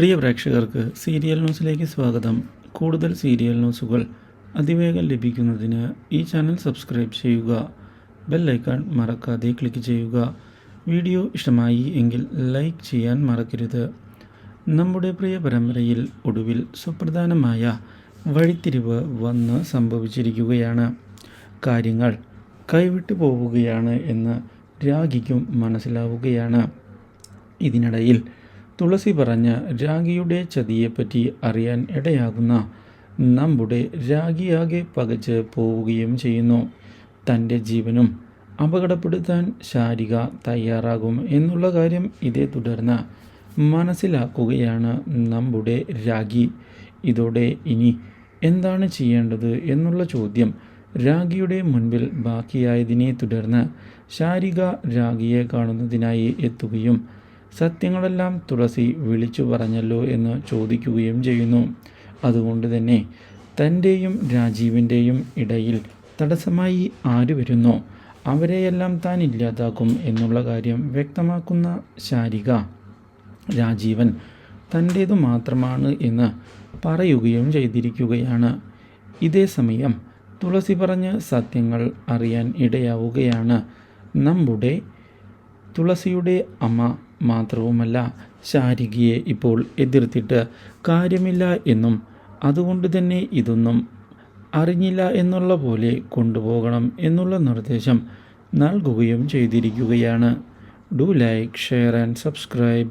പ്രിയ പ്രേക്ഷകർക്ക് സീരിയൽ ന്യൂസിലേക്ക് സ്വാഗതം. കൂടുതൽ സീരിയൽ ന്യൂസുകൾ അതിവേഗം ലഭിക്കുന്നതിന് ഈ ചാനൽ സബ്സ്ക്രൈബ് ചെയ്യുക. ബെൽ ഐക്കൺ മറക്കാതെ ക്ലിക്ക് ചെയ്യുക. വീഡിയോ ഇഷ്ടമായി എങ്കിൽ ലൈക്ക് ചെയ്യാൻ മറക്കരുത്. നമ്മുടെ പ്രിയ പരമ്പരയിൽ ഒടുവിൽ സുപ്രധാനമായ വഴിത്തിരിവ് വന്ന് സംഭവിച്ചിരിക്കുകയാണ്. കാര്യങ്ങൾ കൈവിട്ടു പോവുകയാണ് എന്ന് രാഖിക്കും മനസ്സിലാവുകയാണ്. ഇതിനിടയിൽ തുളസി പറഞ്ഞ രാഖിയുടെ ചതിയെപ്പറ്റി അറിയാൻ ഇടയാകുന്ന നമ്മുടെ രാഖിയാകെ പകച്ച് പോവുകയും ചെയ്യുന്നു. തൻ്റെ ജീവനും അപകടപ്പെടുത്താൻ ശാരിക തയ്യാറാകും എന്നുള്ള കാര്യം ഇതേ തുടർന്ന് മനസ്സിലാക്കുകയാണ് നമ്മുടെ രാഖി. ഇതോടെ ഇനി എന്താണ് ചെയ്യേണ്ടത് എന്നുള്ള ചോദ്യം രാഖിയുടെ മുൻപിൽ ബാക്കിയായതിനെ തുടർന്ന് ശാരിക രാഖിയെ കാണുന്നതിനായി എത്തുകയും സത്യങ്ങളെല്ലാം തുളസി വിളിച്ചു പറഞ്ഞല്ലോ എന്ന് ചോദിക്കുകയും ചെയ്യുന്നു. അതുകൊണ്ട് തന്നെ തൻ്റെയും രാജീവിൻ്റെയും ഇടയിൽ തടസ്സമായി ആര് വരുന്നോ അവരെയെല്ലാം താൻ ഇല്ലാതാക്കും എന്നുള്ള കാര്യം വ്യക്തമാക്കുന്ന ശാരിക രാജീവൻ തൻ്റേതു മാത്രമാണ് എന്ന് പറയുകയും ചെയ്തിരിക്കുകയാണ്. ഇതേ സമയം തുളസി പറഞ്ഞ് സത്യങ്ങൾ അറിയാൻ ഇടയാവുകയാണ് നമ്മുടെ തുളസിയുടെ അമ്മ. മാത്രവുമല്ല, ശാരികയെ ഇപ്പോൾ എതിർത്തിട്ട് കാര്യമില്ല എന്നും അതുകൊണ്ട് തന്നെ ഇതൊന്നും അറിഞ്ഞില്ല എന്നുള്ള പോലെ കൊണ്ടുപോകണം എന്നുള്ള നിർദ്ദേശം നൽകുകയും ചെയ്തിരിക്കുകയാണ്. Do like, share and subscribe.